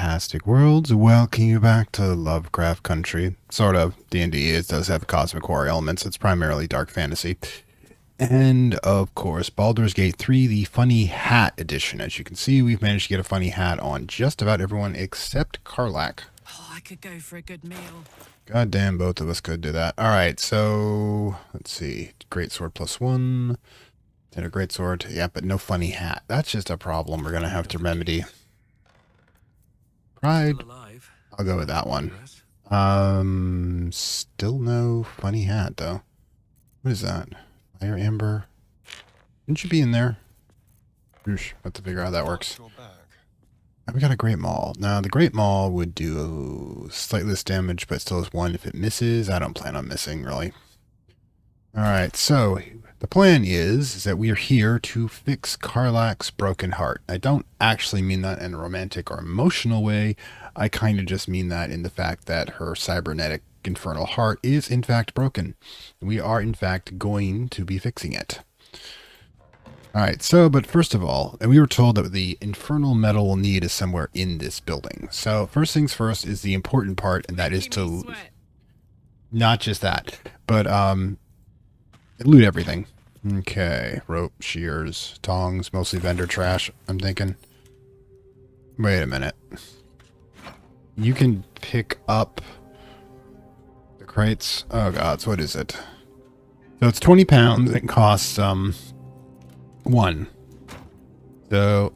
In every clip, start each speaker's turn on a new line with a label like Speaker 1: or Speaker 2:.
Speaker 1: fantastic worlds. Welcome you back to Lovecraft Country. Sort of. D&D does have cosmic horror elements. It's primarily dark fantasy. And, of course, Baldur's Gate 3, the Funny Hat Edition. As you can see, we've managed to get a funny hat on just about everyone except Karlach.
Speaker 2: Oh, I could go for a good meal.
Speaker 1: God damn, both of us could do that. Alright, so, let's see. Greatsword +1. And a greatsword. Yeah, but no funny hat. That's just a problem we're going to have to remedy. Pride. I'll go with that one. Still no funny hat, though. What is that? Fire Amber? Shouldn't you be in there? Oosh, have to figure out how that works. We got a Great Maul. Now, the Great Maul would do slightly less damage, but still has 1 if it misses. I don't plan on missing, really. Alright, so the plan is that we are here to fix Karlach's broken heart. I don't actually mean that in a romantic or emotional way. I kind of just mean that in the fact that her cybernetic infernal heart is in fact broken. We are in fact going to be fixing it. Alright, so, but first of all, we were told that the infernal metal we'll need is somewhere in this building. So, first things first is the important part, and that is to, not just that, but, loot everything. Okay, rope, shears, tongs, mostly vendor trash, I'm thinking. Wait a minute. You can pick up the crates. Oh gods, what is it? So it's 20 pounds. It costs, 1. So,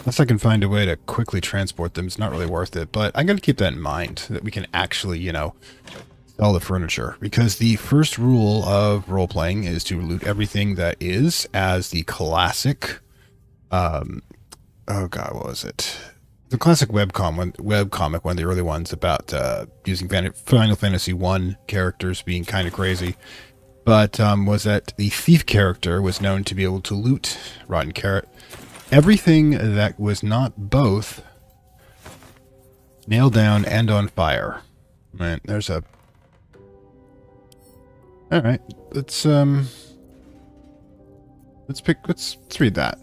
Speaker 1: unless I can find a way to quickly transport them, it's not really worth it. But I gotta keep that in mind, that we can actually, you know, sell the furniture. Because the first rule of role-playing is to loot everything that is, as the classic, oh god, what was it? The classic webcomic, one of the early ones, about using Final Fantasy 1 characters being kind of crazy. But was that the thief character was known to be able to loot rotten carrot. Everything that was not both nailed down and on fire. Right, there's a... Alright, let's read that.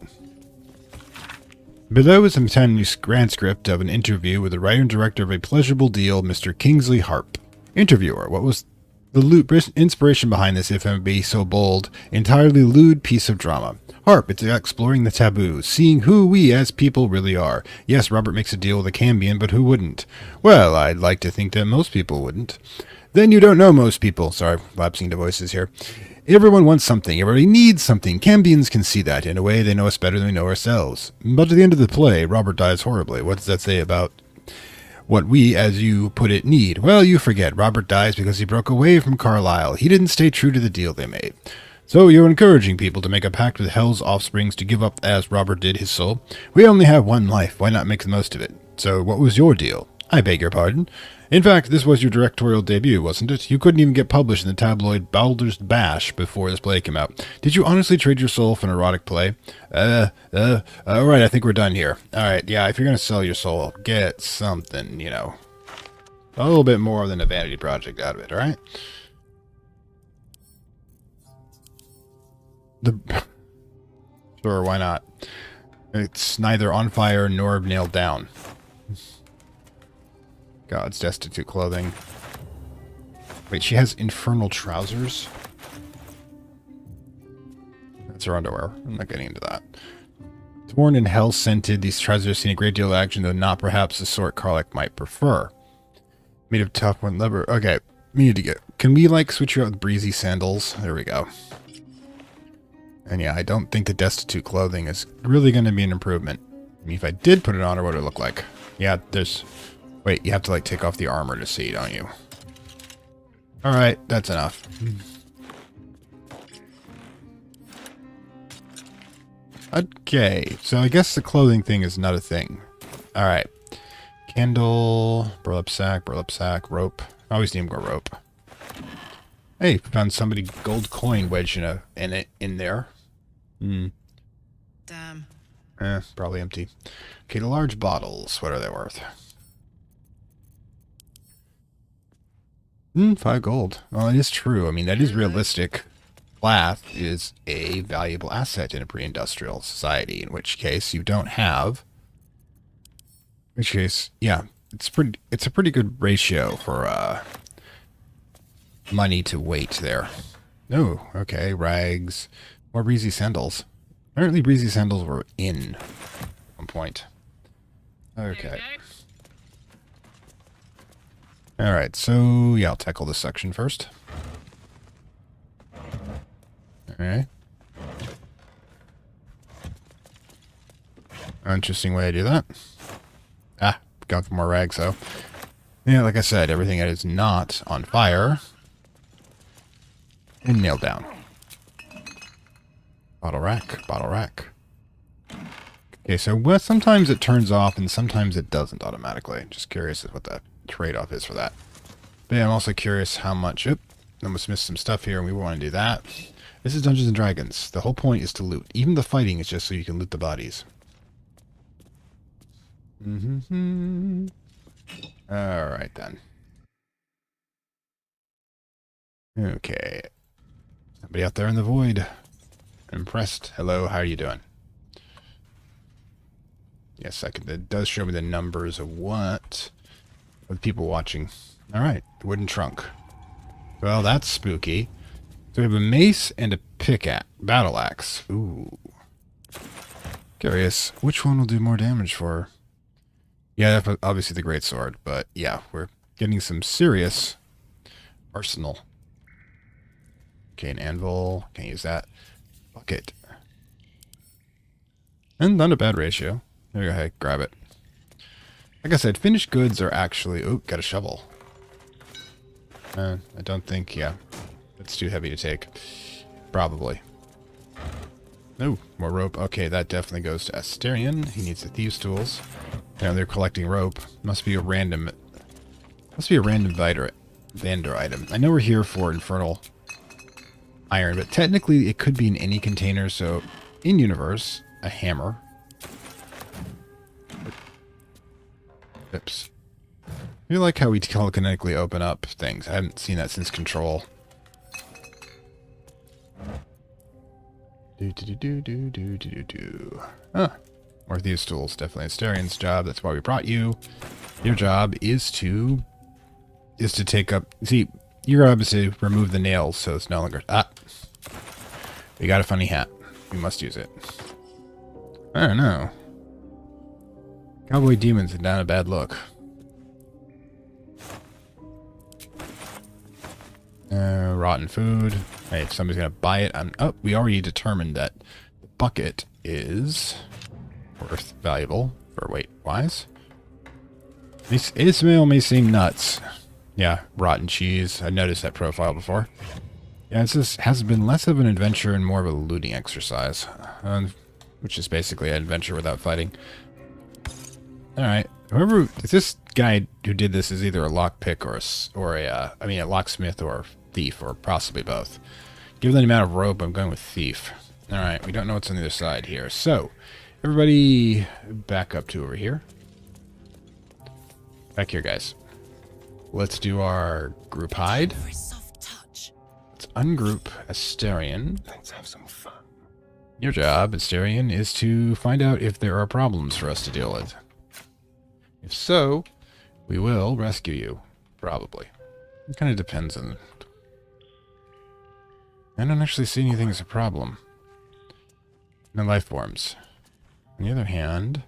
Speaker 1: Below is a transcript of an interview with the writer and director of A Pleasurable Deal, Mr. Kingsley Harp. Interviewer, what was the inspiration behind this, if I may be so bold, entirely lewd piece of drama? Harp, it's exploring the taboo, seeing who we as people really are. Yes, Robert makes a deal with a Cambion, but who wouldn't? Well, I'd like to think that most people wouldn't. Then you don't know most people. Sorry, lapsing into voices here. Everyone wants something. Everybody needs something. Cambions can see that. In a way, they know us better than we know ourselves. But at the end of the play, Robert dies horribly. What does that say about what we, as you put it, need? Well, you forget. Robert dies because he broke away from Carlisle. He didn't stay true to the deal they made. So you're encouraging people to make a pact with Hell's offsprings to give up as Robert did his soul. We only have one life. Why not make the most of it? So what was your deal? I beg your pardon. In fact, this was your directorial debut, wasn't it? You couldn't even get published in the tabloid Baldur's Bash before this play came out. Did you honestly trade your soul for an erotic play? Alright, I think we're done here. Alright, yeah, if you're gonna sell your soul, get something, you know, a little bit more than a vanity project out of it, alright? Sure, why not? It's neither on fire nor nailed down. God's destitute clothing. Wait, she has infernal trousers? That's her underwear. I'm not getting into that. Torn and hell-scented, these trousers have seen a great deal of action, though not perhaps the sort Karlach might prefer. Made of tough one leather. Okay, we need to get... Can we, like, switch her out with breezy sandals? There we go. And yeah, I don't think the destitute clothing is really going to be an improvement. I mean, if I did put it on her, what would it look like? Yeah, there's... Wait, you have to, like, take off the armor to see, don't you? Alright, that's enough. Okay, so I guess the clothing thing is not a thing. Alright. Candle, burlap sack, rope. I always need more rope. Hey, found somebody gold coin wedged in there.
Speaker 2: Damn.
Speaker 1: Probably empty. Okay, the large bottles, what are they worth? 5 gold. Well, it is true. I mean, that is realistic. Glass is a valuable asset in a pre-industrial society, in which case you don't have which case, yeah, it's a pretty good ratio for money to weight there. Oh, okay, rags. More breezy sandals. Apparently breezy sandals were in at one point. Okay. Alright, so yeah, I'll tackle this section first. Okay. Interesting way to do that. Ah, got for more rags though. Yeah, like I said, everything that is not on fire and nailed down. Bottle rack, bottle rack. Okay, so well, sometimes it turns off and sometimes it doesn't automatically. Just curious what the trade-off is for that. But yeah, I'm also curious how much... Oop, I almost missed some stuff here and we want to do that. This is Dungeons & Dragons. The whole point is to loot. Even the fighting is just so you can loot the bodies. Alright then. Okay. Somebody out there in the void. Impressed. Hello, how are you doing? Yes, it does show me the numbers of what? Of people watching. Alright, wooden trunk. Well, that's spooky. So we have a mace and a pickaxe. Battle axe. Ooh. Curious, which one will do more damage for? Yeah, obviously the greatsword, but yeah, we're getting some serious arsenal. Okay, an anvil. Can't use that. Bucket. And not a bad ratio. There you go, hey, grab it. Like I said, finished goods are actually... Oh, got a shovel. I don't think, yeah. It's too heavy to take. Probably. Oh, more rope. Okay, that definitely goes to Astarion. He needs the thieves' tools. Now they're collecting rope. Must be a random vendor item. I know we're here for Infernal iron, but technically it could be in any container, so in universe, a hammer. Oops. I feel like how we telekinetically open up things. I haven't seen that since Control. Ah, more thieves' tools. Definitely Astarion's job. That's why we brought you. Your job is to take up... See, your job is to remove the nails so it's no longer... Ah! We got a funny hat. We must use it. I don't know. Cowboy demons are not a bad look. Rotten food. Hey, if somebody's gonna buy it, oh, we already determined that the bucket is worth valuable for weight-wise. Ismail may seem nuts. Yeah, rotten cheese. I noticed that profile before. Yeah, it just has been less of an adventure and more of a looting exercise, which is basically an adventure without fighting. All right, this guy who did this is either a lockpick or a locksmith or thief, or possibly both. Given the amount of rope, I'm going with thief. All right, we don't know what's on the other side here, so everybody back up to over here. Back here, guys. Let's do our group hide. Let's ungroup Astarion.
Speaker 3: Let's have some fun.
Speaker 1: Your job, Astarion, is to find out if there are problems for us to deal with. If so, we will rescue you. Probably. It kind of depends on... I don't actually see anything as a problem. No life forms. On the other hand...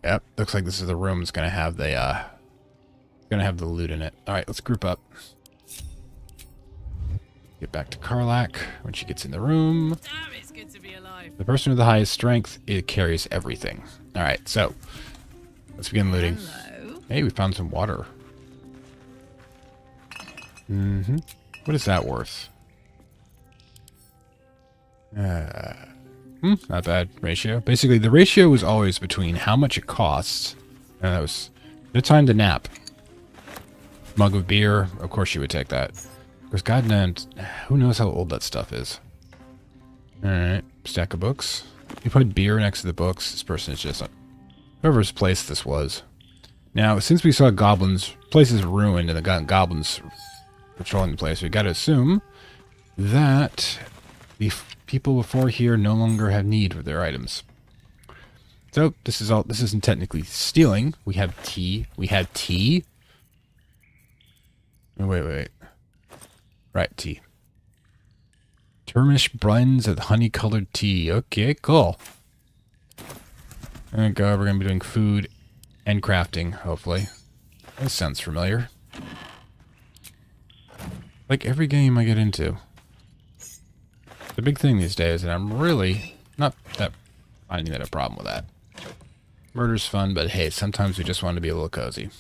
Speaker 1: Yep, looks like this is the room that's gonna have the loot in it. Alright, let's group up. Get back to Karlach when she gets in the room.
Speaker 2: Damn, it's good to be alive.
Speaker 1: The person with the highest strength, it carries everything. Alright, so let's begin looting.
Speaker 2: Hello.
Speaker 1: Hey, we found some water. What is that worth? Not bad ratio. Basically, the ratio was always between how much it costs, and that was no time to nap. Mug of beer, of course you would take that. Because goddamn, who knows how old that stuff is. Alright, stack of books. You put beer next to the books, this person is just... whoever's place this was. Now, since we saw goblins, place is ruined and the goblins patrolling the place, we gotta assume that the people before here no longer have need for their items. So this is all. This isn't technically stealing. We have tea. We had tea. Oh, wait. Right, tea. Turmish blends of honey-colored tea. Okay, cool. Oh god, we're gonna be doing food and crafting, hopefully. That sounds familiar. Like every game I get into. The big thing these days, and I'm really not that finding that a problem with that. Murder's fun, but hey, sometimes we just want to be a little cozy.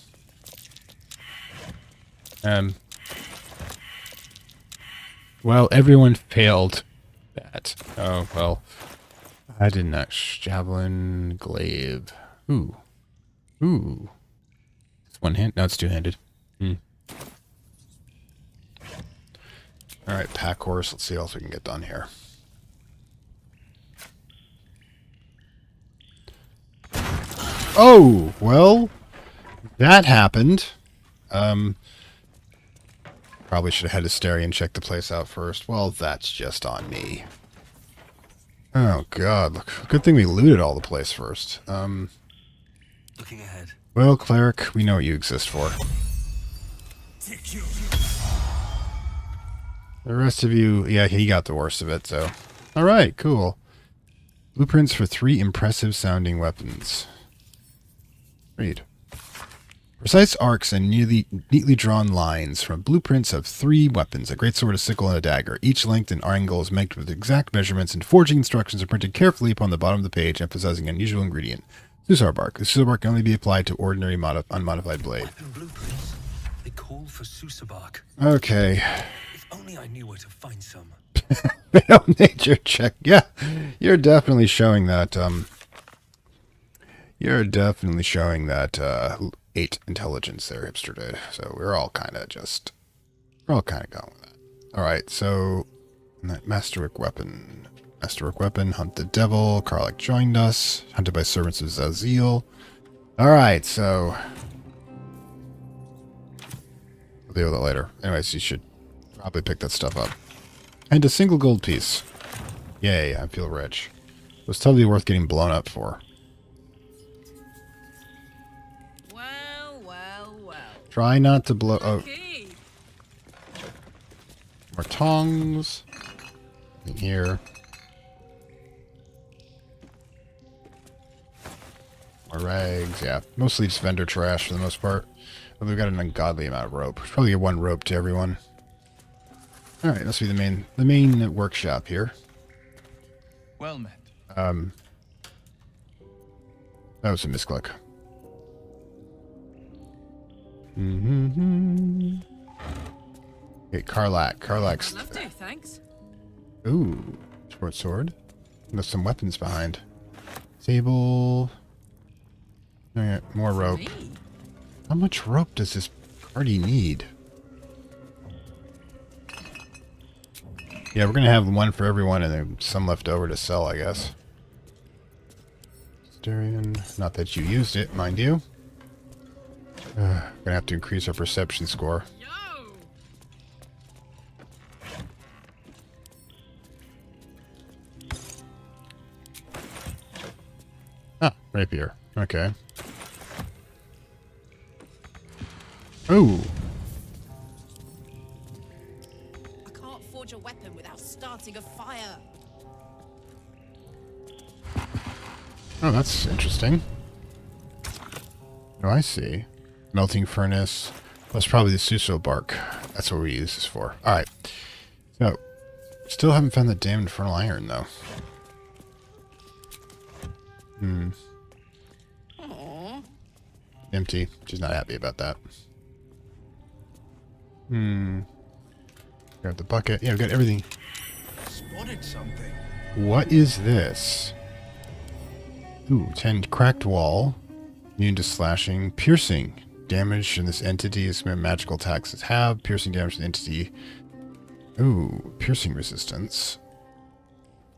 Speaker 1: Well, everyone failed that. Oh, well. I did not. Javelin, glaive. Ooh. It's one hand? No, it's two-handed. Alright, pack horse. Let's see what else we can get done here. Oh, well, that happened. Probably should have had Astarion check the place out first. Well, that's just on me. Oh, God. Look, good thing we looted all the place first.
Speaker 3: Looking ahead.
Speaker 1: Well, cleric, we know what you exist for. The rest of you, yeah, he got the worst of it, so. Alright, cool. Blueprints for 3 impressive sounding weapons. Read. Precise arcs and neatly drawn lines from blueprints of 3 weapons, a greatsword, a sickle, and a dagger. Each length and angle is marked with exact measurements, and forging instructions are printed carefully upon the bottom of the page, emphasizing an unusual ingredient. Susar bark. The Susar bark can only be applied to ordinary unmodified blade.
Speaker 3: Weapon blueprints. They call for Susar bark.
Speaker 1: Okay.
Speaker 3: If only I knew where to find some.
Speaker 1: Fail nature check. Yeah, you're definitely showing that. You're definitely showing that 8 intelligence there, Hipster Dude. So we're all kind of going with that. All right, so masterwork weapon, hunt the devil. Karlach joined us. Hunted by servants of Zaziel. All right, so we'll deal with it later. Anyways, you should probably pick that stuff up. And a single gold piece. Yay, I feel rich. It was totally worth getting blown up for.
Speaker 2: Well.
Speaker 1: Try not to blow... Oh,
Speaker 2: Okay.
Speaker 1: more tongs. In here. More rags, yeah. Mostly just vendor trash for the most part. But we've got an ungodly amount of rope. Probably get 1 rope to everyone. Alright, must be the main workshop here.
Speaker 3: Well met.
Speaker 1: That was a misclick. Okay, Karlach's...
Speaker 2: Love to, thanks.
Speaker 1: Ooh, short sword. There's some weapons behind. Sable. Okay, more rope.
Speaker 2: Me.
Speaker 1: How much rope does this party need? Yeah, we're gonna have 1 for everyone and then some left over to sell, I guess. Astarion. Not that you used it, mind you. Gonna have to increase our perception score.
Speaker 2: Yo!
Speaker 1: Ah, rapier. Okay. Ooh.
Speaker 2: I can't forge a weapon without starting a fire.
Speaker 1: Oh, that's interesting. Oh, I see. Melting furnace. That's probably the Suso bark. That's what we use this for. Alright. So, still haven't found that damn infernal iron, though.
Speaker 2: Aww.
Speaker 1: Empty. She's not happy about that. Grab the bucket. Yeah, we've got everything.
Speaker 3: Spotted something.
Speaker 1: What is this? Ooh, 10 cracked wall. Immune to slashing. Piercing. Damage in this entity is magical attacks have. Piercing damage to the entity. Ooh, piercing resistance.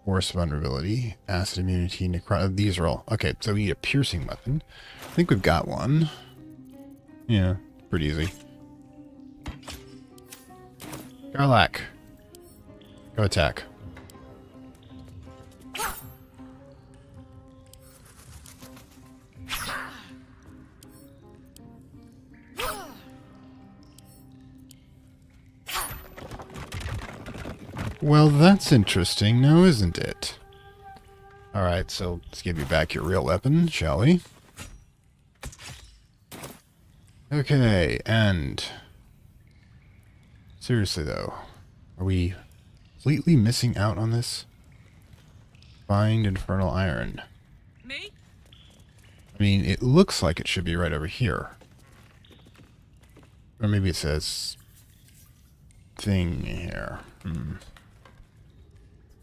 Speaker 1: Force vulnerability. Acid immunity. These are all... Okay, so we need a piercing weapon. I think we've got one. Yeah, pretty easy. Karlach. Go attack. Well, that's interesting now, isn't it? Alright, so let's give you back your real weapon, shall we? Okay, and... seriously, though. Are we completely missing out on this? Find Infernal Iron.
Speaker 2: Me?
Speaker 1: I mean, it looks like it should be right over here. Or maybe it says... thing here. Do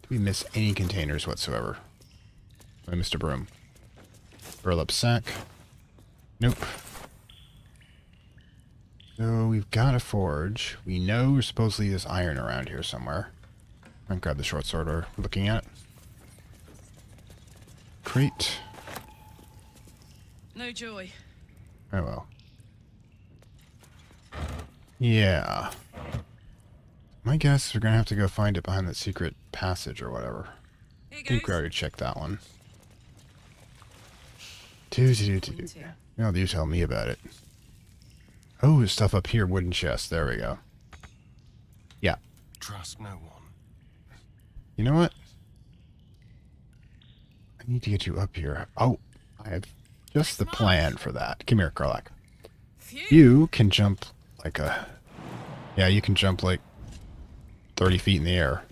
Speaker 1: we miss any containers whatsoever? I missed a broom. Burlap sack. Nope. So we've got a forge. We know supposedly there's iron around here somewhere. I'm gonna grab the short sword we're looking at. Crate.
Speaker 2: No joy.
Speaker 1: Oh well. Yeah. My guess is we're gonna have to go find it behind that secret passage or whatever.
Speaker 2: Here
Speaker 1: I think we
Speaker 2: goes.
Speaker 1: already checked that one. Do. Now you tell me about it. Oh, there's stuff up here. Wooden chest. There we go. Yeah.
Speaker 3: Trust no one.
Speaker 1: You know what? I need to get you up here. Oh, I have just the plan for that. Come here, Karlach.
Speaker 2: Phew.
Speaker 1: You can jump like a... yeah, you can jump like 30 feet in the air.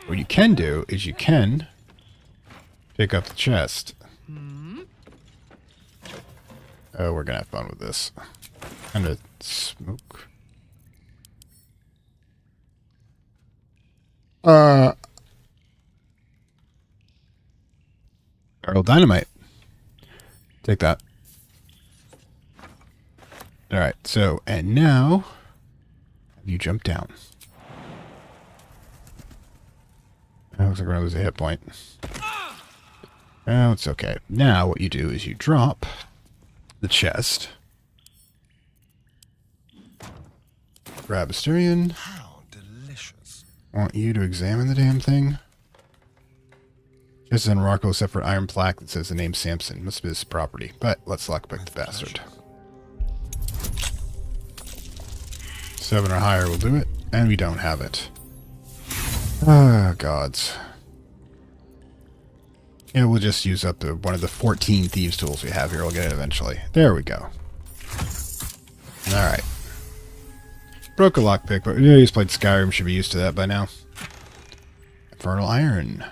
Speaker 1: What you can do is you can pick up the chest. Oh, we're gonna have fun with this. Kind of smoke. Barrel dynamite. Take that. Alright, so, and now, you jump down. That looks like we're gonna lose a hit point. Oh, it's okay. Now, what you do is you drop the chest. Grab Astarion.
Speaker 3: How delicious.
Speaker 1: I want you to examine the damn thing. Chest is unrockable except for an iron plaque that says the name Samson. Must be his property. But let's lockpick the bastard. 7 or higher will do it. And we don't have it. Ah, gods. Yeah, we'll just use up one of the 14 thieves tools we have here. We'll get it eventually. There we go. Alright. Broke a lockpick, but we just played Skyrim. Should be used to that by now. Infernal Iron.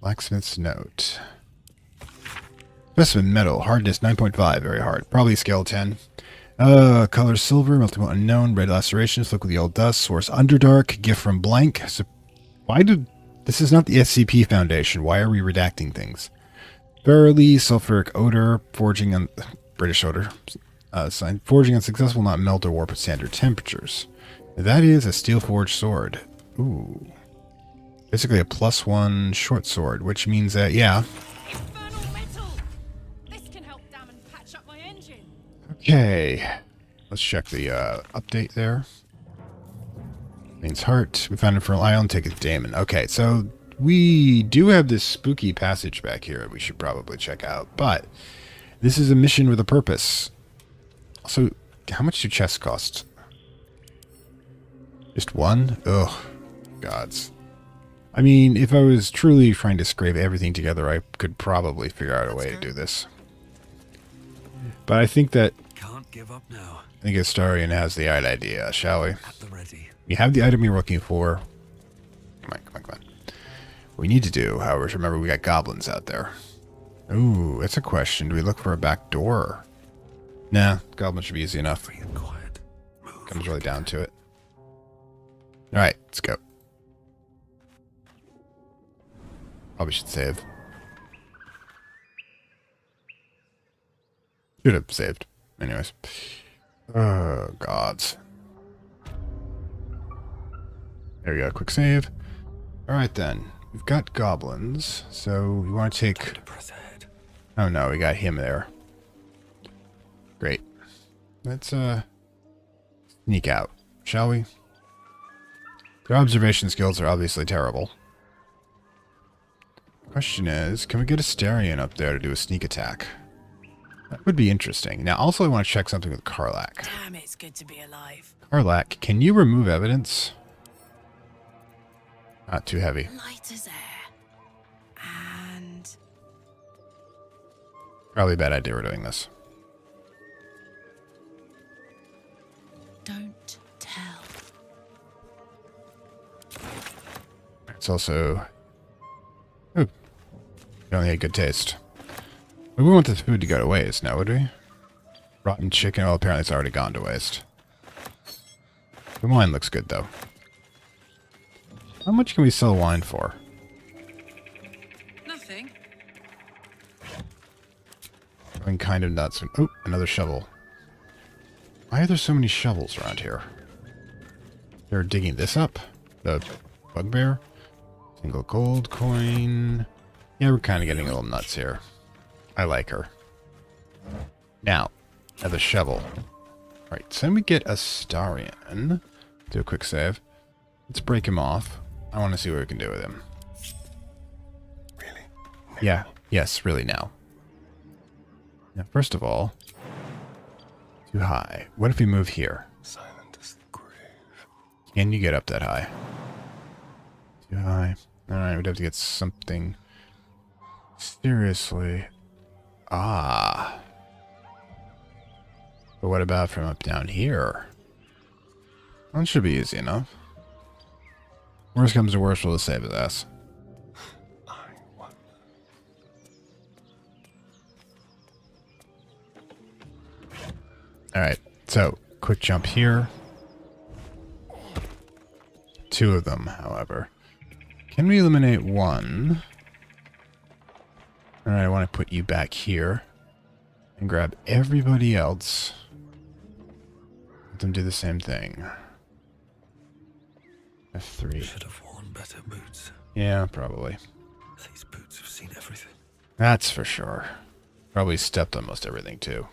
Speaker 1: Blacksmith's Note. Specimen metal. Hardness 9.5. Very hard. Probably scale 10. Color silver. Multiple unknown. Red lacerations. Look with the old dust. Source Underdark. Gift from blank. So why did... this is not the SCP Foundation. Why are we redacting things? Verily, sulfuric odor. Forging on... British odor. Sign. Forging unsuccessful. Not melt or warp at standard temperatures. That is a steel forged sword. Ooh. Basically a +1 short sword, which means that, yeah.
Speaker 2: Infernal metal. This can help dam and patch up my engine.
Speaker 1: Okay. Let's check the update there. Means heart. We found Infernal Island. Take it to Damon. Okay, so we do have this spooky passage back here we should probably check out, but this is a mission with a purpose. Also, how much do chests cost? Just one? Ugh. Gods. I mean, if I was truly trying to scrape everything together, I could probably figure out a way to do this. But I think that...
Speaker 3: Can't give up now.
Speaker 1: I think Astarion has the right idea, shall we?
Speaker 3: At the ready.
Speaker 1: We have the item you're looking for. Come on. What we need to do, however, is remember we got goblins out there. Ooh, that's a question. Do we look for a back door? Nah, goblins should be easy enough.
Speaker 3: Free and quiet. Move.
Speaker 1: Comes really down to it. Alright, let's go. Probably should save. Should have saved. Anyways. Oh, gods. There we go, quick save. Alright then. We've got goblins, so we want to take...
Speaker 3: Time to press ahead.
Speaker 1: Oh no, we got him there. Great. Let's, sneak out, shall we? Their observation skills are obviously terrible. Question is, can we get Astarion up there to do a sneak attack? That would be interesting. Now, also I want to check something with Karlach.
Speaker 2: Damn, it's good to be alive.
Speaker 1: Karlach, can you remove evidence? Just one? Ugh, gods. I mean, if I was truly trying to scrape everything together, I could probably figure out a way to do this. But I think that...
Speaker 2: Infernal metal. This can help dam and patch up my engine.
Speaker 1: Karlach, can you remove evidence? Not too heavy.
Speaker 2: Light as air. And
Speaker 1: Probably a bad idea we're doing this.
Speaker 2: don't tell.
Speaker 1: It's also... Ooh. It only had good taste. We wouldn't want the food to go to waste, now would we? Rotten chicken, well apparently it's already gone to waste. The wine looks good though. How much can we sell wine for?
Speaker 2: Nothing.
Speaker 1: Going kind of nuts. Oh, another shovel. Why are there so many shovels around here? They're digging this up. The bugbear. Single gold coin. Yeah, we're kind of getting a little nuts here. I like her. Now, another shovel. Alright, so then we get Astarion. Do a quick save. Let's break him off. I want to see what we can do with him.
Speaker 3: Really?
Speaker 1: Yeah, yes, really now. Now, first of all, too high. What if we move here?
Speaker 3: Silent as the grave.
Speaker 1: Can you get up that high? Too high. Alright, we'd have to get something seriously. Ah. But what about from up down here? That should be easy enough. Worst comes to worst, we'll just save his ass.
Speaker 3: I wonder.
Speaker 1: Alright, so, quick jump here. 2 of them, however. Can we eliminate 1? Alright, I want to put you back here. And grab everybody else. Let them do the same thing. F3.
Speaker 3: Should have worn better boots.
Speaker 1: Yeah, probably.
Speaker 3: These boots have seen everything.
Speaker 1: That's for sure. Probably stepped on most everything, too.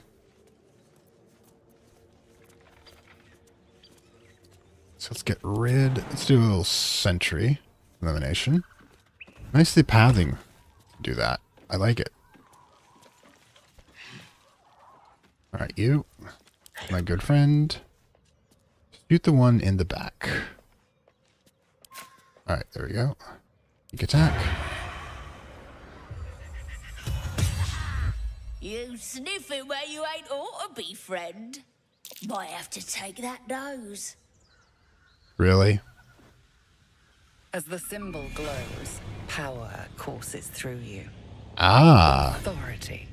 Speaker 1: So let's get rid... Let's do a little sentry elimination. Nicely pathing. Do that. I like it. Alright, you. My good friend. Shoot the one in the back. Alright, there we go. Sneak attack.
Speaker 4: You sniffing where you ain't ought to be, friend. Might have to take that nose.
Speaker 1: Really?
Speaker 5: As the symbol glows, power courses through you.
Speaker 1: Ah.
Speaker 5: Authority.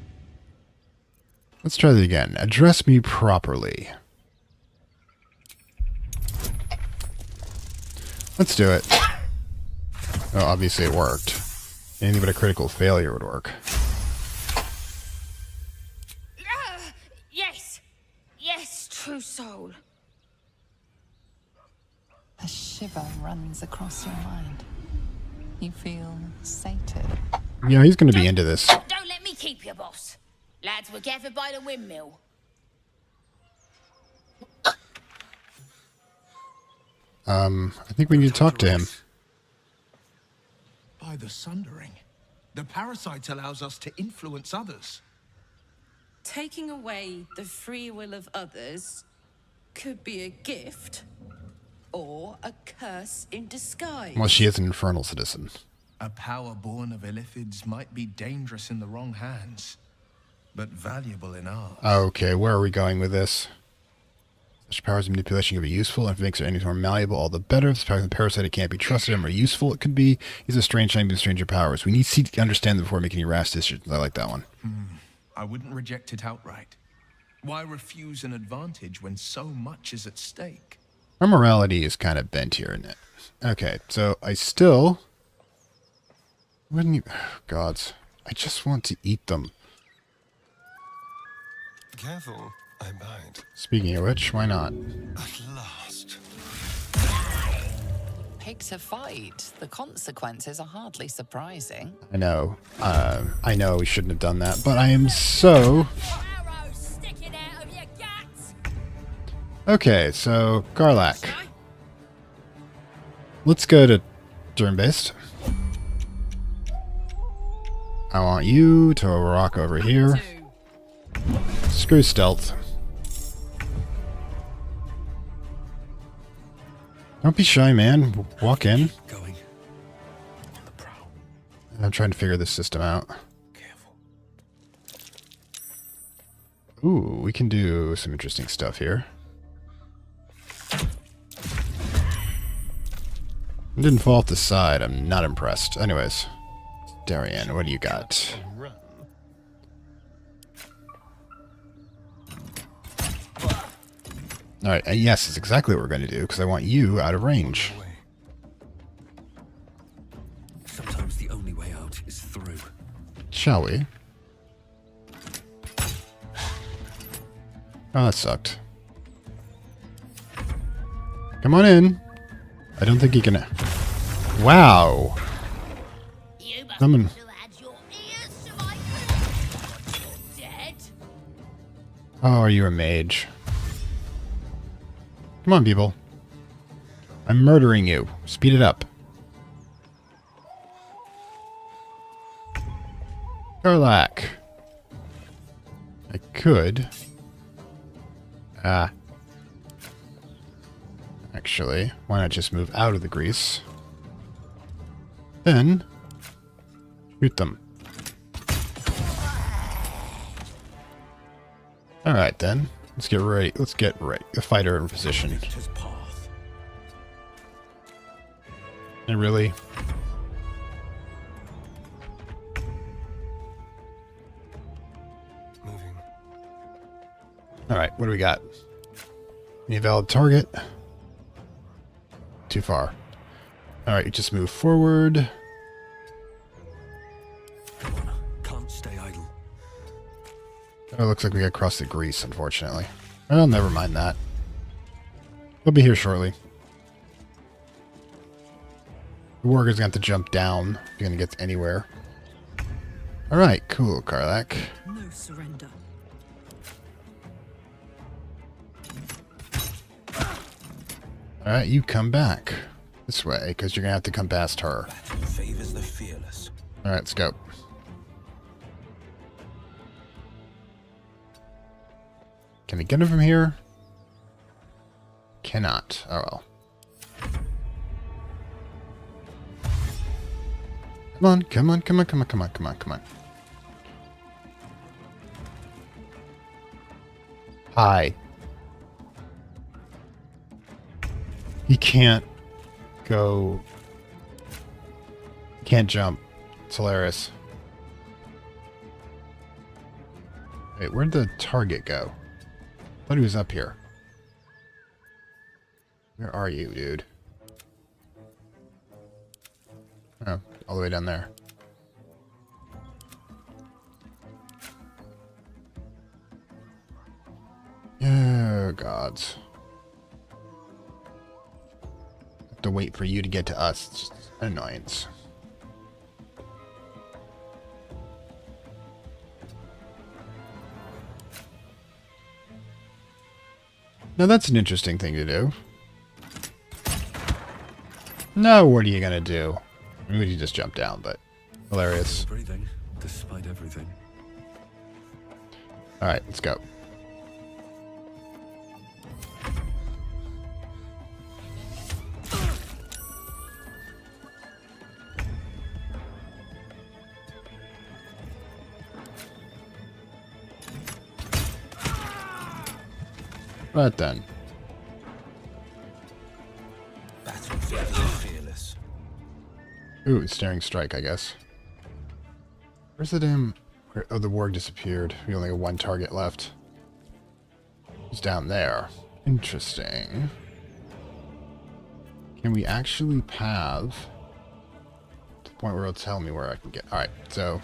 Speaker 1: Let's try that again. Address me properly. Let's do it. Oh, obviously it worked. Anything but a critical failure would work.
Speaker 4: Yes. Yes, true soul.
Speaker 6: A shiver runs across your mind. You feel sated.
Speaker 1: Yeah, he's going to be into this.
Speaker 4: Don't let me keep you, boss. Lads were gathered by the windmill.
Speaker 1: I think we need to talk to him.
Speaker 7: By the sundering. The parasite allows us to influence others.
Speaker 8: Taking away the free will of others could be a gift or a curse in disguise.
Speaker 1: Well, she is an infernal citizen.
Speaker 7: A power born of illithids might be dangerous in the wrong hands, but valuable in ours.
Speaker 1: Okay, where are we going with this? Such powers of manipulation can be useful, and if it makes it any more malleable, all the better. If the parasite it can't be trusted and more useful it could be. He's a strange thing with stranger powers. We need to understand them before making any rash decisions. I like that one.
Speaker 7: I wouldn't reject it outright. Why refuse an advantage when so much is at stake?
Speaker 1: Our morality is kind of bent here, isn't it? Okay, so I still... Wouldn't you... Oh, gods. I just want to eat them.
Speaker 3: Careful, I bite.
Speaker 1: Speaking of which, why not?
Speaker 3: At last.
Speaker 6: Pick to fight. The consequences are hardly surprising.
Speaker 1: I know. I know we shouldn't have done that, but I am so...
Speaker 4: Arrows sticking out of your guts.
Speaker 1: Okay, so Karlach. Let's go to turn-based. I want you to rock over here. Screw stealth. Don't be sy, man. Walk in.
Speaker 3: Going.
Speaker 1: I'm trying to figure this system out.
Speaker 3: Careful.
Speaker 1: Ooh, we can do some interesting stuff here. It didn't fall off the side. I'm not impressed. Anyways, Astarion, what do you got?
Speaker 3: Run.
Speaker 1: Alright, yes, it's exactly what we're going to do, because I want you out of range.
Speaker 3: Away. Sometimes the only way out is through.
Speaker 1: Shall we? Oh, that sucked. Come on in. I don't think he can... Wow!
Speaker 4: You must
Speaker 1: Someone...
Speaker 4: still had your ears to my ears. You're dead.
Speaker 1: Oh, are you a mage? Come on, people. I'm murdering you. Speed it up. Karlach. I could... Actually, why not just move out of the grease? Then... shoot them. Alright then. Let's get ready. Let's get ready. The fighter in position.
Speaker 3: His path.
Speaker 1: And really...
Speaker 3: Moving.
Speaker 1: Alright, what do we got? Any valid target? Too far. Alright, you just move forward.
Speaker 3: Come on. Can't stay idle.
Speaker 1: Oh, it looks like we got across the grease, unfortunately. Oh, never mind that. We'll be here shortly. The warrior's gonna have to jump down if you're gonna get anywhere. Alright, cool, Karlach.
Speaker 8: No surrender.
Speaker 1: Alright, you come back. This way, because you're gonna have to come past her.
Speaker 3: Battle favors the fearless.
Speaker 1: Alright, let's go. Can we get him from here? Cannot. Oh well. Come on, come on, come on, come on, come on, come on, come on. Hi. He can't go... He can't jump. It's hilarious. Wait, where'd the target go? I thought he was up here. Where are you, dude? Oh, all the way down there. Oh, gods. Have to wait for you to get to us. It's just an annoyance. Now that's an interesting thing to do. Now what are you gonna do? I mean, we could just jump down, but hilarious.
Speaker 3: Breathing, despite everything.
Speaker 1: Alright, let's go. Right then.
Speaker 3: Battle favors the fearless.
Speaker 1: Ooh, staring strike, I guess. Where's the damn... Where, oh, the warg disappeared. We only have one target left. He's down there. Interesting. Can we actually path to the point where it'll tell me where I can get... Alright, so...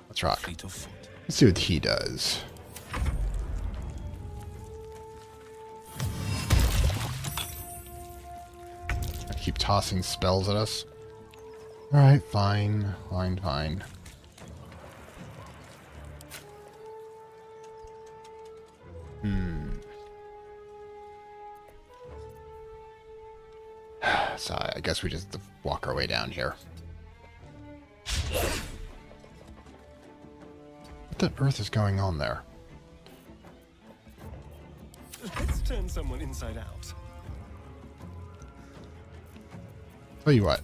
Speaker 1: Let's rock.
Speaker 3: Fleet of foot.
Speaker 1: Let's see what he does. I keep tossing spells at us. Alright, fine. Fine, fine. So I guess we just have to walk our way down here. What the earth is going on there?
Speaker 3: Let's turn someone inside out.
Speaker 1: Tell you what.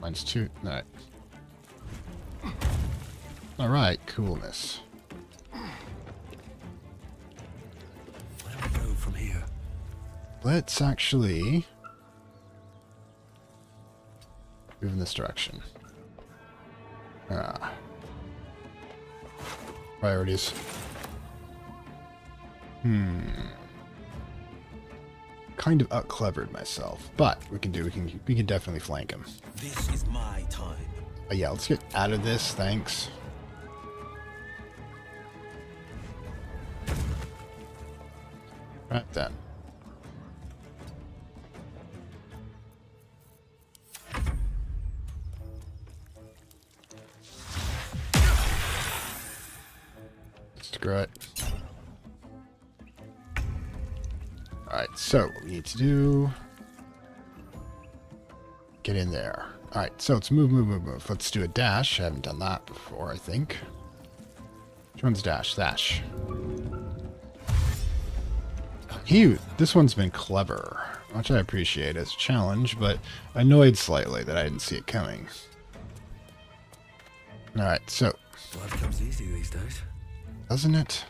Speaker 1: Mine's 2. Alright. Alright, coolness.
Speaker 3: Where do we go from here?
Speaker 1: Let's actually move in this direction. Priorities. Kind of out-clevered myself, but we can definitely flank him.
Speaker 3: This is my time.
Speaker 1: Yeah, let's get out of this, thanks. Right then. Screw it. Alright, so what we need to do... Get in there. Alright, so let's move. Let's do a dash. I haven't done that before, I think. Which one's dash? Dash. This one's been clever, which I appreciate as a challenge, but annoyed slightly that I didn't see it coming. Alright, so...
Speaker 3: Life comes easy these days.
Speaker 1: Doesn't it?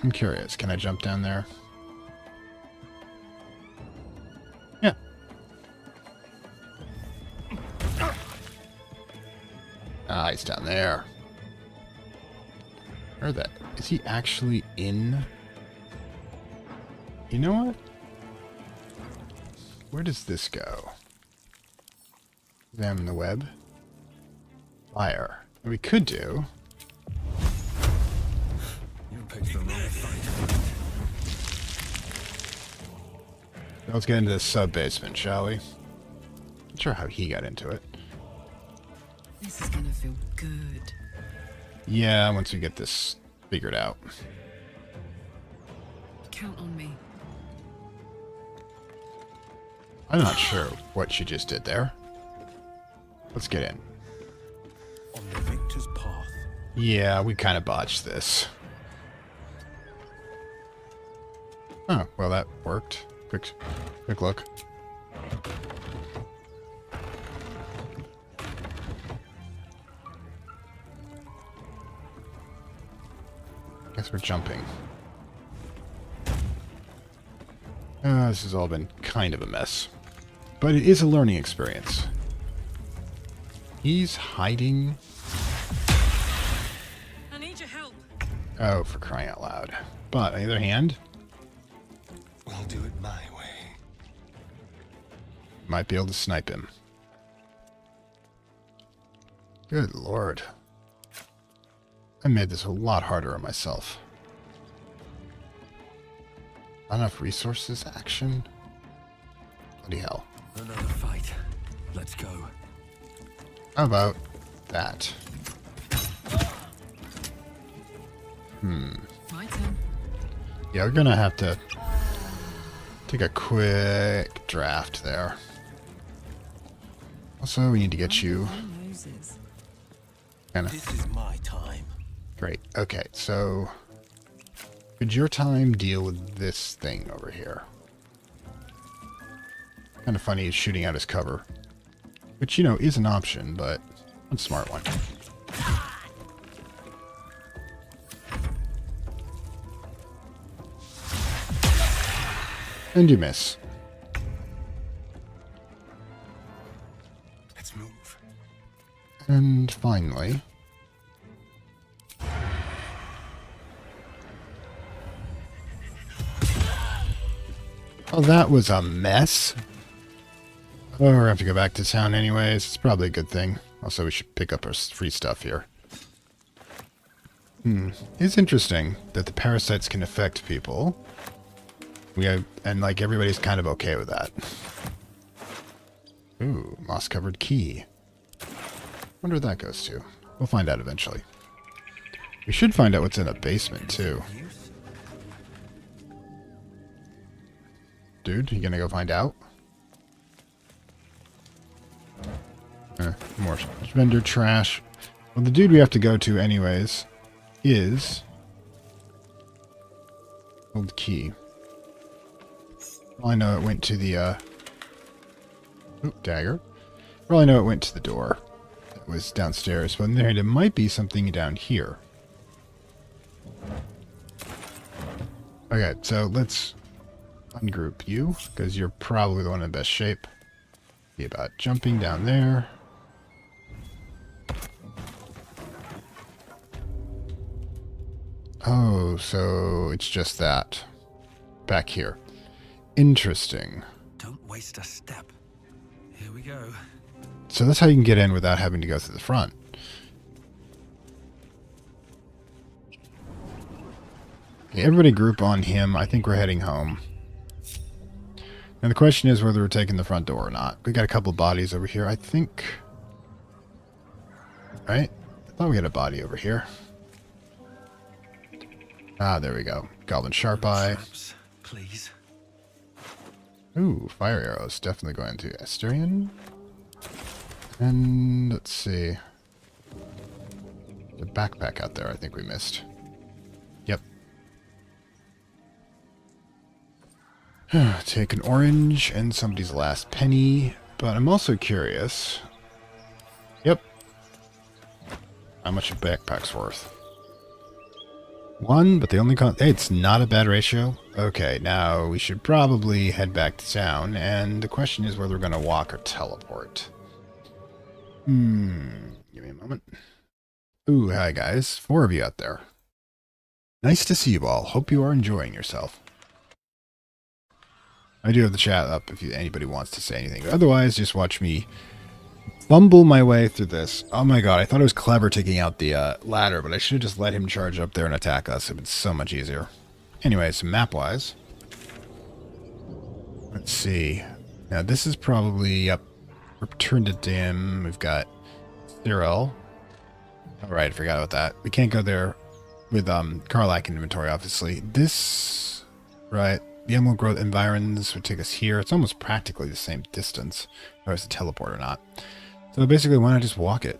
Speaker 1: I'm curious. Can I jump down there? Yeah. Ah, he's down there. Where that? Is he actually in? You know what? Where does this go? Examine the web. Fire. What we could do...
Speaker 3: You picked the wrong fight.
Speaker 1: Let's get into this sub-basement, shall we? Not sure how he got into it.
Speaker 8: This is gonna feel good.
Speaker 1: Yeah, once we get this figured out.
Speaker 8: Count on me.
Speaker 1: I'm not sure what she just did there. Let's get in.
Speaker 3: On the victor's path.
Speaker 1: Yeah, we kind of botched this. Oh, well that worked. Quick look. Guess we're jumping. This has all been kind of a mess. But it is a learning experience. He's hiding.
Speaker 8: I need your help.
Speaker 1: Oh, for crying out loud. But on the other hand,
Speaker 3: We'll do it my way.
Speaker 1: might be able to snipe him. Good lord. I made this a lot harder on myself. Not enough resources, action. Bloody hell.
Speaker 3: Another fight. Let's go.
Speaker 1: How about that?
Speaker 8: My turn.
Speaker 1: Yeah, we're gonna have to take a quick draft there. Also, we need to get you
Speaker 8: Noses.
Speaker 1: kinda
Speaker 3: This is my time.
Speaker 1: great. Okay, so could your time deal with this thing over here? Kind of funny he's shooting out his cover. Which, you know, is an option, but a smart one. And you miss.
Speaker 3: Let's move.
Speaker 1: And finally... Oh, that was a mess. Oh, we're gonna have to go back to town anyways. It's probably a good thing. Also, we should pick up our free stuff here. It's interesting that the parasites can affect people. And like everybody's kind of okay with that. Ooh, moss-covered key. Wonder what that goes to. We'll find out eventually. We should find out what's in a basement too. Dude, you gonna go find out? More vendor trash. Well, the dude we have to go to anyways is... Old key. Well, I know it went to the, dagger. Well, I know it went to the door. It was downstairs, but there might be something down here. Okay, so let's ungroup you, because you're probably the one in the best shape. Be about jumping down there. Oh, so it's just that. Back here. Interesting.
Speaker 3: Don't waste a step. Here we go.
Speaker 1: So that's how you can get in without having to go through the front. Okay, everybody group on him. I think we're heading home. And the question is whether we're taking the front door or not. We got a couple of bodies over here, I think. Right? I thought we had a body over here. Ah, there we go. Goblin Sharp Eye.
Speaker 3: Traps, please.
Speaker 1: Ooh, fire arrows. Definitely going to Astarion. And let's see. The backpack out there I think we missed. Yep. Take an orange and somebody's last penny. But I'm also curious. Yep. How much a backpack's worth? 1, but they only hey, it's not a bad ratio. Okay, now we should probably head back to town, and the question is whether we're going to walk or teleport. Give me a moment. Ooh, hi guys. 4 of you out there. Nice to see you all. Hope you are enjoying yourself. I do have the chat up if anybody wants to say anything. Otherwise, just watch me fumble my way through this. Oh my god, I thought it was clever taking out the ladder, but I should have just let him charge up there and attack us. It would be so much easier. Anyways, map-wise. Let's see. Now this is probably up. Return to dim. We've got Cyril. Alright, I forgot about that. We can't go there with Karlach in inventory, obviously. This, right, the Emerald Growth Environs would take us here. It's almost practically the same distance, whether it's a teleport or not. So basically, why not just walk it?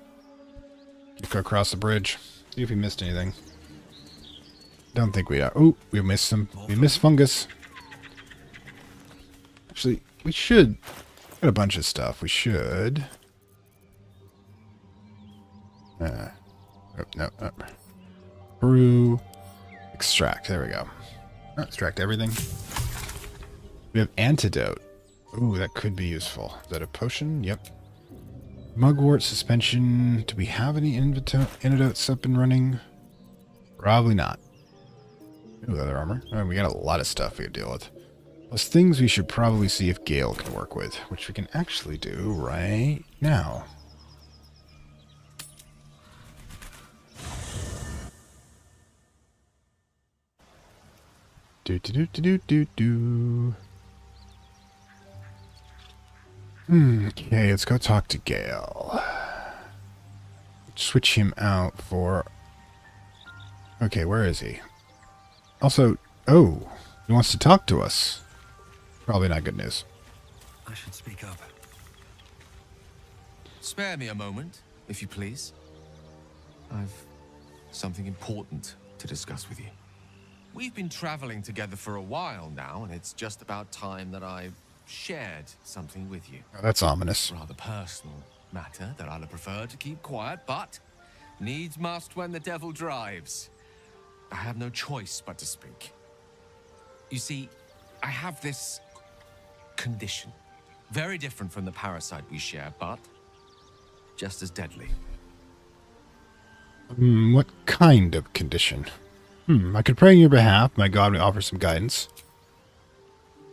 Speaker 1: Just go across the bridge. See if we missed anything. Don't think we are. Oh, we missed some. We missed fungus. Actually, we should. Got a bunch of stuff. We should. Oh, no. Brew. Extract. There we go. Extract everything. We have antidote. Ooh, that could be useful. Is that a potion? Yep. Mugwort suspension. Do we have any antidotes up and running? Probably not. Ooh, other armor. Oh, we got a lot of stuff we could deal with. Plus things we should probably see if Gale can work with, which we can actually do right now. Okay, let's go talk to Gale. Switch him out for... Okay, where is he? Also, oh, he wants to talk to us. Probably not good news.
Speaker 3: I should speak up.
Speaker 7: Spare me a moment, if you please. I've something important to discuss with you. We've been traveling together for a while now, and it's just about time that I shared something with you.
Speaker 1: Oh, that's ominous.
Speaker 7: Rather personal matter that I'd have preferred to keep quiet, but needs must when the devil drives. I have no choice but to speak. You see, I have this condition. Very different from the parasite we share, but just as deadly.
Speaker 1: What kind of condition? I could pray on your behalf. My God may offer some guidance.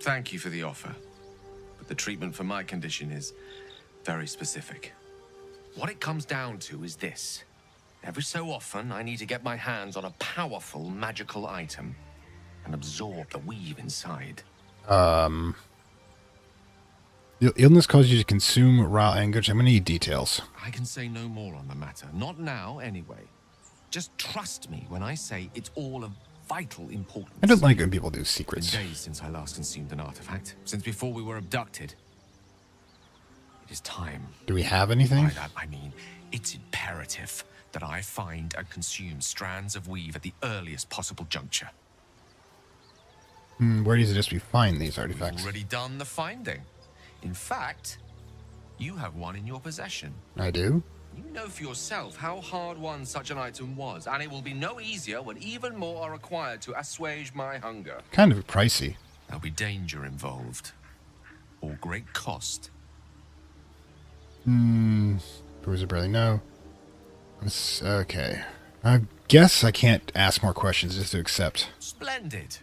Speaker 7: Thank you for the offer, but the treatment for my condition is very specific. What it comes down to is this. Every so often, I need to get my hands on a powerful magical item and absorb the weave inside.
Speaker 1: The illness caused you to consume raw anguish. I'm going to need details.
Speaker 7: I can say no more on the matter. Not now, anyway. Just trust me when I say it's all of vital importance.
Speaker 1: I don't like when people do
Speaker 7: It's
Speaker 1: secrets.
Speaker 7: been days since I last consumed an artifact. Since before we were abducted. It is time.
Speaker 1: Do we have anything?
Speaker 7: By that, I mean, it's imperative that I find and consume strands of weave at the earliest possible juncture.
Speaker 1: Where does it just we find these
Speaker 7: We've
Speaker 1: artifacts?
Speaker 7: already done the finding. In fact, you have one in your possession.
Speaker 1: I do?
Speaker 7: You know for yourself how hard-won such an item was, and it will be no easier when even more are required to assuage my hunger.
Speaker 1: Kind of pricey.
Speaker 7: There'll be danger involved, or great cost.
Speaker 1: Bruiser barely know. Okay. I guess I can't ask more questions, just to accept.
Speaker 7: Splendid.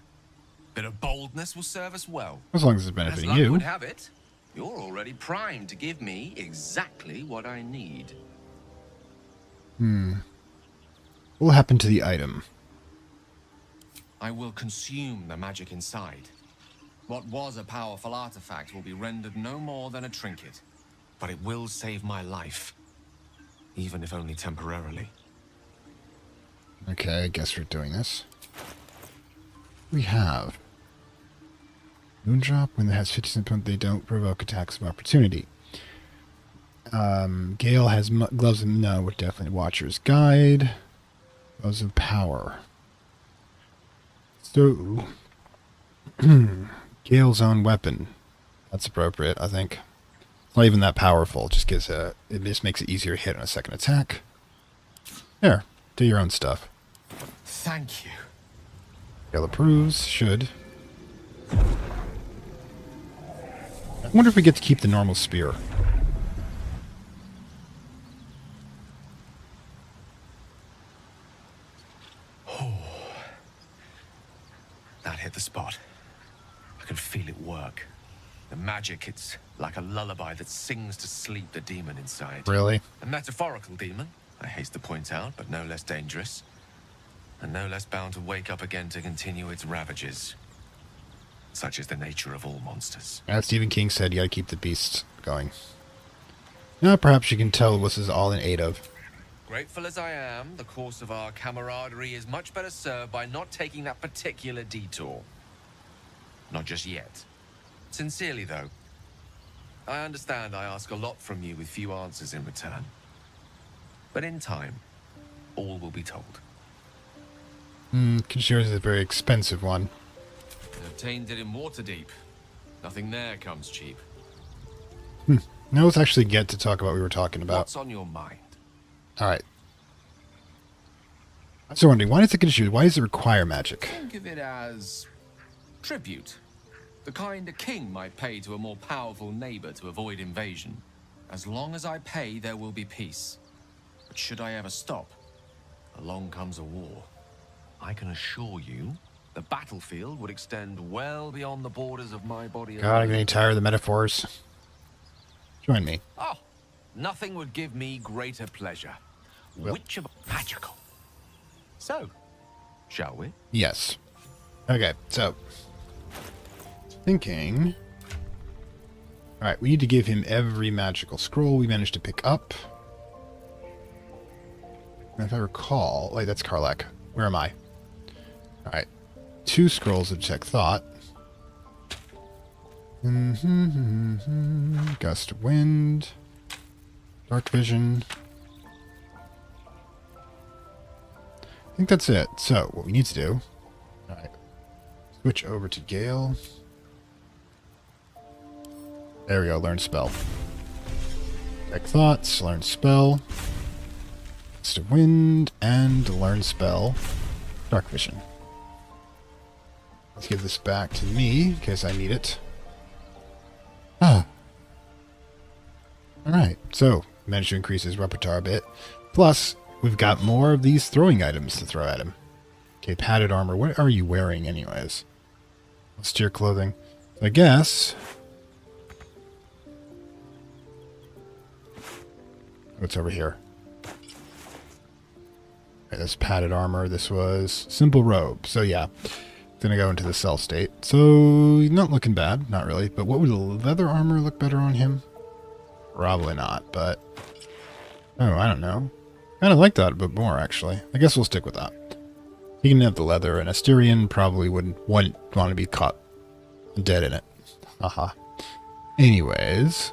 Speaker 7: Bit of boldness will serve us well.
Speaker 1: As long as it's
Speaker 7: As
Speaker 1: benefiting
Speaker 7: luck
Speaker 1: you.
Speaker 7: would have it, you're already primed to give me exactly what I need.
Speaker 1: What will happen to the item?
Speaker 7: I will consume the magic inside. What was a powerful artifact will be rendered no more than a trinket. But it will save my life. Even if only temporarily.
Speaker 1: Okay, I guess we're doing this. We have Moondrop. When it has 50% point, they don't provoke attacks of opportunity. Gale has Gloves of... No, we're definitely Watcher's Guide. Gloves of Power. So... Gale's own weapon. That's appropriate, I think. It's not even that powerful. It just gives it just makes it easier to hit on a second attack. There. Do your own stuff.
Speaker 7: Thank you.
Speaker 1: Gale approves. Should. I wonder if we get to keep the normal spear.
Speaker 7: That hit the spot. I can feel it work. The magic, it's like a lullaby that sings to sleep the demon inside.
Speaker 1: Really?
Speaker 7: A metaphorical demon, I haste to point out, but no less dangerous. And no less bound to wake up again to continue its ravages. Such is the nature of all monsters.
Speaker 1: As Stephen King said, you gotta keep the beasts going. Now perhaps you can tell what this is all in aid of.
Speaker 7: Grateful as I am, the course of our camaraderie is much better served by not taking that particular detour. Not just yet. Sincerely, though. I understand I ask a lot from you with few answers in return. But in time, all will be told.
Speaker 1: Considering it's a very expensive one.
Speaker 7: Obtained it in Waterdeep. Nothing there comes cheap.
Speaker 1: Now let's actually get to talk about what we were talking about.
Speaker 7: What's on your mind?
Speaker 1: Alright. I was wondering, why does it consume? Why does it require magic?
Speaker 7: Think of it as tribute. The kind a king might pay to a more powerful neighbor to avoid invasion. As long as I pay, there will be peace. But should I ever stop, along comes a war. I can assure you, the battlefield would extend well beyond the borders of my body.
Speaker 1: God, I'm getting tired of the metaphors. Join me.
Speaker 7: Oh, nothing would give me greater pleasure.
Speaker 1: Well.
Speaker 7: Which of magical? So, shall we?
Speaker 1: Yes. Okay, so. Thinking. Alright, we need to give him every magical scroll we managed to pick up. And if I recall... Wait, that's Karlach. Where am I? Alright. 2 scrolls of Detect Thought. Gust of Wind. Dark Vision. I think that's it. So, what we need to do... Alright. Switch over to Gale. There we go, learn spell. Detect Thoughts, learn spell. Gust of Wind, and learn spell. Dark Vision. Let's give this back to me, in case I need it. Ah. Alright, so, managed to increase his repertoire a bit. Plus, we've got more of these throwing items to throw at him. Okay, padded armor. What are you wearing, anyways? Austere clothing. So I guess... What's over here? Okay, that's padded armor. This was simple robe. So yeah, gonna go into the cell state. So not looking bad, not really. But what would leather armor look better on him? Probably not. But oh, I don't know. Kind of like that a bit more actually. I guess we'll stick with that. He can have the leather, and Astarion probably wouldn't want to be caught dead in it. Haha. Anyways.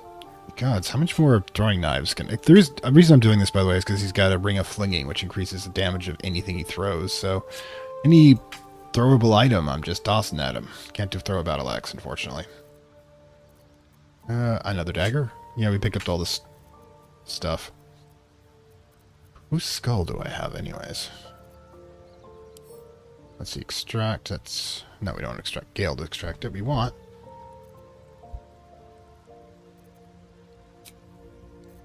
Speaker 1: God, how much more throwing knives can... There's a reason I'm doing this, by the way, is because he's got a Ring of Flinging, which increases the damage of anything he throws. So, any throwable item. I'm just tossing at him. Can't do throw a battle axe, unfortunately. Another dagger? Yeah, we pick up all this stuff. Whose skull do I have, anyways? Let's see, extract. That's... No, we don't extract Gale to extract it. We want...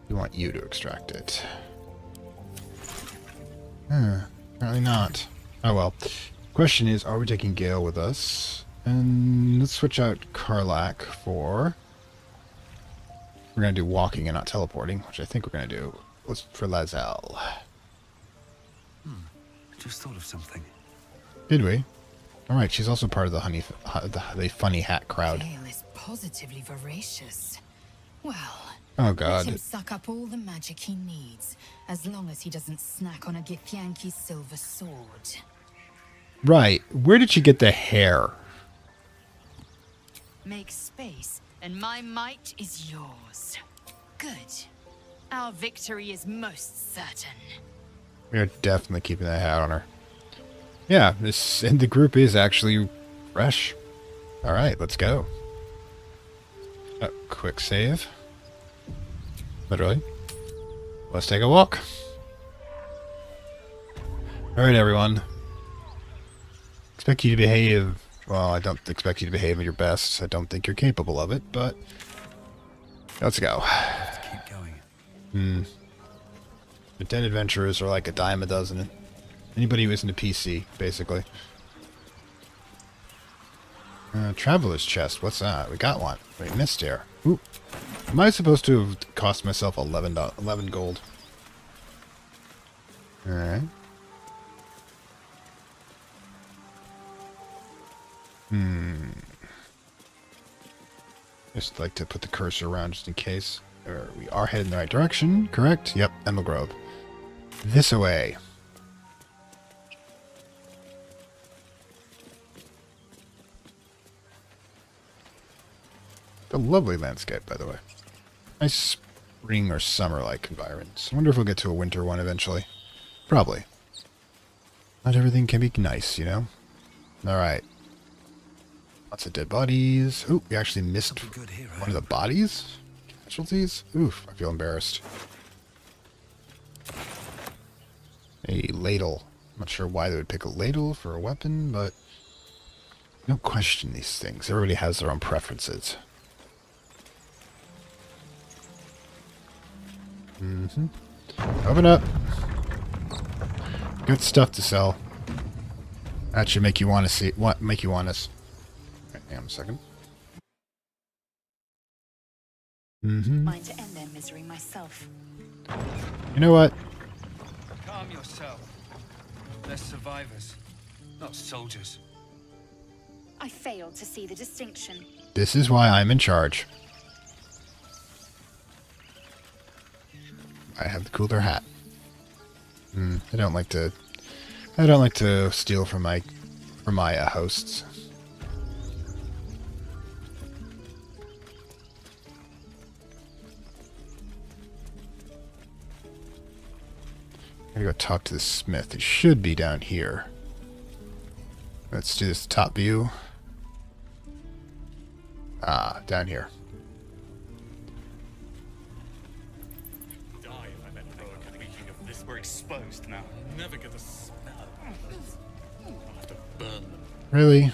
Speaker 1: We want you to extract it. Apparently not. Oh well. Question is, are we taking Gale with us? And let's switch out Karlach for... We're going to do walking and not teleporting, which I think we're going to do. Let's for Lazelle.
Speaker 3: Just thought of something.
Speaker 1: Did we? Alright, she's also part of the funny hat crowd.
Speaker 9: Gale is positively voracious. Well,
Speaker 1: Oh god.
Speaker 9: let him suck up all the magic he needs, as long as he doesn't snack on a Githyanki's silver sword.
Speaker 1: Right. Where did she get the hair?
Speaker 9: Make space, and my might is yours. Good. Our victory is most certain.
Speaker 1: We are definitely keeping that hat on her. Yeah, this and the group is actually fresh. Alright, let's go. Quick save. Literally. Let's take a walk. Alright, everyone. Expect you to behave... Well, I don't expect you to behave at your best. I don't think you're capable of it, but... Let's go.
Speaker 3: Have to keep going.
Speaker 1: The 10 adventurers are like a dime a dozen. Anybody who isn't a PC, basically. Traveler's chest. What's that? We got one. We missed here. Ooh. Am I supposed to have cost myself 11 gold? Alright. Just like to put the cursor around just in case. We are headed in the right direction, correct? Yep, Emerald Grove. This away. A lovely landscape, by the way. Nice spring or summer-like environs. I wonder if we'll get to a winter one eventually. Probably. Not everything can be nice, you know? Alright. Lots of dead bodies. Ooh, we actually missed
Speaker 3: Something good here,
Speaker 1: one of the bodies? Casualties? Oof, I feel embarrassed. A ladle. I'm not sure why they would pick a ladle for a weapon, but... Don't question these things. Everybody has their own preferences. Open up. Good stuff to sell. That should make you want to see... What? Make you want us. Okay, hang on a second.
Speaker 9: Mine to end their misery myself.
Speaker 1: You know what?
Speaker 10: Calm yourself. They're survivors, not soldiers.
Speaker 9: I failed to see the distinction.
Speaker 1: This is why I'm in charge. I have the cooler hat. I don't like to steal from my hosts. I gotta go talk to the smith. He should be down here. Let's do this top view. Ah, down here.
Speaker 10: We're exposed now. Never get the smell. I'll have to burn them.
Speaker 1: Really?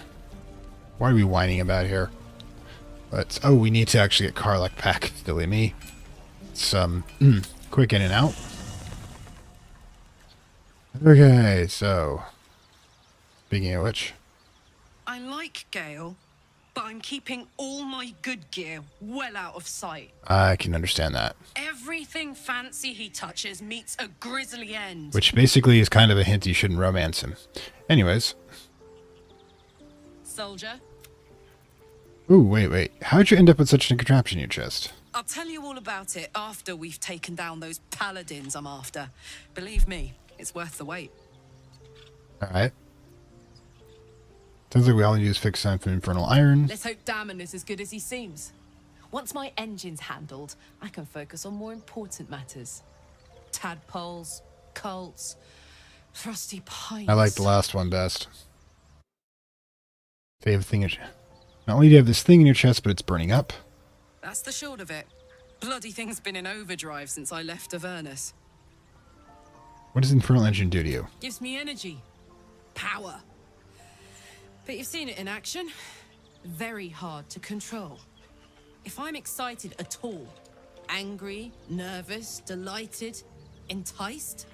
Speaker 1: What are we whining about here? Let's... Oh, we need to actually get Karlach back. Silly me. Some quick in and out. Okay, so... Speaking of which...
Speaker 8: I like Gale, but I'm keeping all my good gear well out of sight.
Speaker 1: I can understand that.
Speaker 8: Everything fancy he touches meets a grisly end.
Speaker 1: Which basically is kind of a hint you shouldn't romance him. Anyways.
Speaker 8: Soldier,
Speaker 1: Ooh, wait. How'd you end up with such a contraption in your chest?
Speaker 8: I'll tell you all about it after we've taken down those paladins I'm after. Believe me, it's worth the wait.
Speaker 1: Alright. Sounds like we all need to use fix some infernal iron.
Speaker 2: Let's hope Damon is as good as he seems. Once my engine's handled, I can focus on more important matters. Tadpoles, cults, frosty pipes.
Speaker 1: I like the last one best. They have a thing. Not only do you have this thing in your chest, but it's burning up.
Speaker 8: That's the short of it. Bloody thing's been in overdrive since I left Avernus.
Speaker 1: What does Infernal Engine do to you?
Speaker 8: Gives me energy. Power. But you've seen it in action. Very hard to control. If I'm excited at all, angry, nervous, delighted, enticed,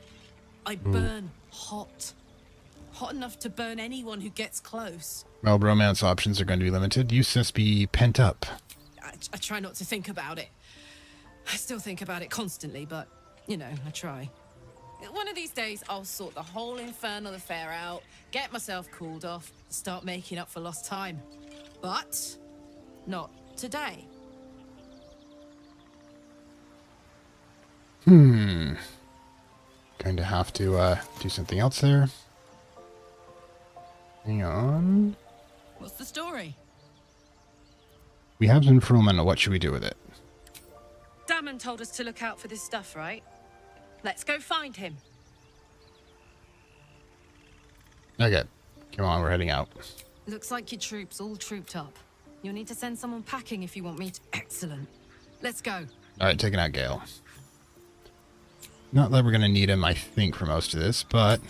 Speaker 8: I burn hot. Hot enough to burn anyone who gets close.
Speaker 1: Well, romance options are going to be limited. You must be pent up.
Speaker 8: I try not to think about it. I still think about it constantly, but, you know, I try. One of these days, I'll sort the whole Infernal affair out, get myself cooled off, start making up for lost time. But not today.
Speaker 1: Going to have to do something else there. Hang on.
Speaker 8: What's the story?
Speaker 1: We have some Infernal Mental. What should we do with it?
Speaker 8: Damon told us to look out for this stuff, right? Let's go find him.
Speaker 1: Okay. Come on, we're heading out.
Speaker 8: Looks like your troops all trooped up. You'll need to send someone packing if you want me to... Excellent. Let's go.
Speaker 1: Alright, taking out Gale. Not that we're going to need him, I think, for most of this, but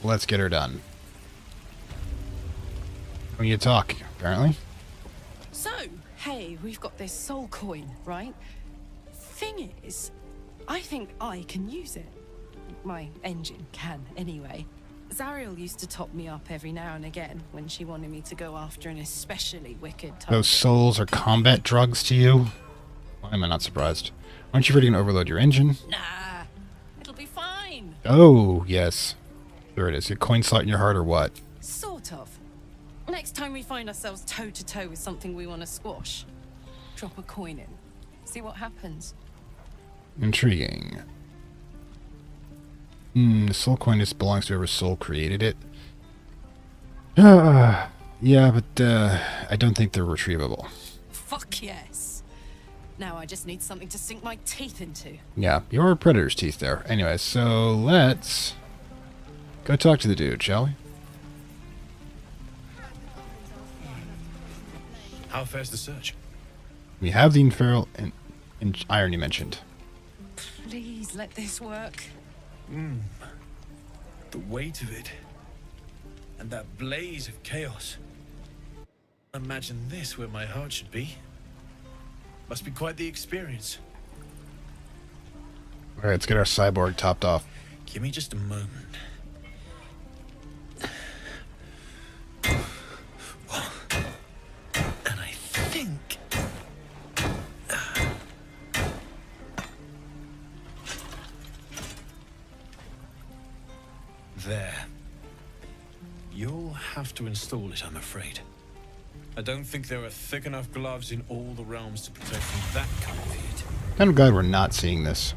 Speaker 1: let's get her done. We need to talk, apparently.
Speaker 2: So, hey, we've got this soul coin, right? Thing is, I think I can use it. My engine can, anyway. Zariel used to top me up every now and again when she wanted me to go after an especially wicked type.
Speaker 1: Those souls are combat drugs to you? Why am I not surprised? Aren't you ready to overload your engine?
Speaker 2: Nah, it'll be fine.
Speaker 1: Oh, yes. There it is. A coin slot in your heart or what?
Speaker 2: Sort of. Next time we find ourselves toe-to-toe with something we want to squash, drop a coin in. See what happens.
Speaker 1: Intriguing. The soul coin just belongs to whoever soul created it. Yeah, but I don't think they're retrievable.
Speaker 2: Fuck yes. Now I just need something to sink my teeth into.
Speaker 1: Yeah, your predator's teeth there. Anyway, so let's go talk to the dude, shall we?
Speaker 10: How fares the search?
Speaker 1: We have the Infernal and iron you mentioned.
Speaker 2: Please let this work.
Speaker 10: The weight of it. And that blaze of chaos. Imagine this where my heart should be. Must be quite the experience.
Speaker 1: Alright, let's get our cyborg topped off.
Speaker 10: Give me just a moment. And I think... There. You'll have to install it, I'm afraid. I don't think there are thick enough gloves in all the realms to protect from that kind of heat.
Speaker 1: Kind of glad we're not seeing this.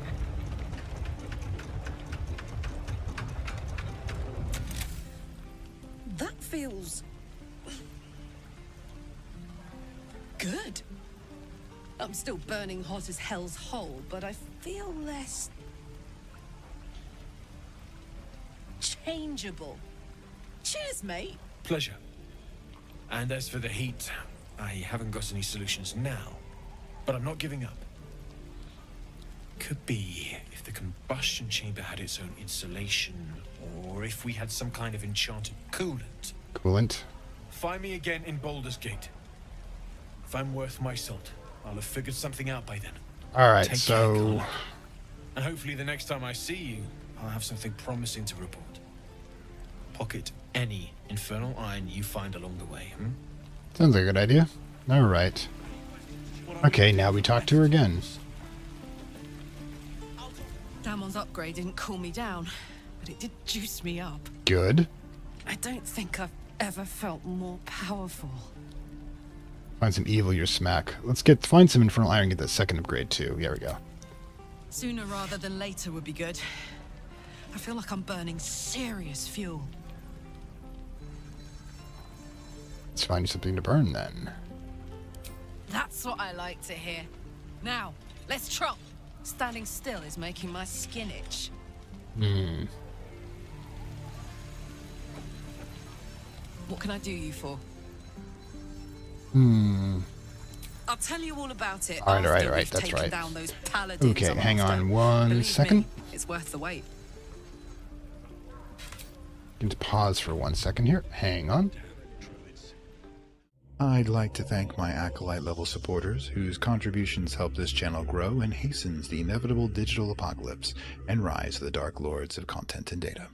Speaker 8: That feels... good. I'm still burning hot as hell's hole, but I feel less... changeable. Cheers, mate.
Speaker 10: Pleasure. And as for the heat, I haven't got any solutions now, but I'm not giving up. Could be if the combustion chamber had its own insulation, or if we had some kind of enchanted coolant.
Speaker 1: Coolant?
Speaker 10: Find me again in Baldur's Gate. If I'm worth my salt, I'll have figured something out by then.
Speaker 1: Alright,
Speaker 10: Take
Speaker 1: so...
Speaker 10: care, Karlach. And hopefully the next time I see you, I'll have something promising to report. Pocket any infernal iron you find along the way,
Speaker 1: Sounds like a good idea. Alright. Okay, now we talk to her again.
Speaker 2: Damon's upgrade didn't cool me down, but it did juice me up.
Speaker 1: Good.
Speaker 2: I don't think I've ever felt more powerful.
Speaker 1: Find some evil, your smack. Let's find some Infernal Iron and get that second upgrade too. There we go.
Speaker 2: Sooner rather than later would be good. I feel like I'm burning serious fuel.
Speaker 1: Let's find something to burn then.
Speaker 2: That's what I like to hear. Now, let's trot. Standing still is making my skin itch. What can I do you for?
Speaker 8: I'll tell you all about it.
Speaker 1: All right,
Speaker 8: after
Speaker 1: right,
Speaker 8: we've
Speaker 1: that's
Speaker 8: taken
Speaker 1: right.
Speaker 8: down those paladins
Speaker 1: Okay,
Speaker 8: I'm
Speaker 1: hang
Speaker 8: after.
Speaker 1: on one
Speaker 8: Believe
Speaker 1: second.
Speaker 8: me, it's worth the wait.
Speaker 1: Can pause for 1 second here. Hang on. I'd like to thank my Acolyte level supporters whose contributions help this channel grow and hastens the inevitable digital apocalypse and rise of the Dark Lords of Content and Data.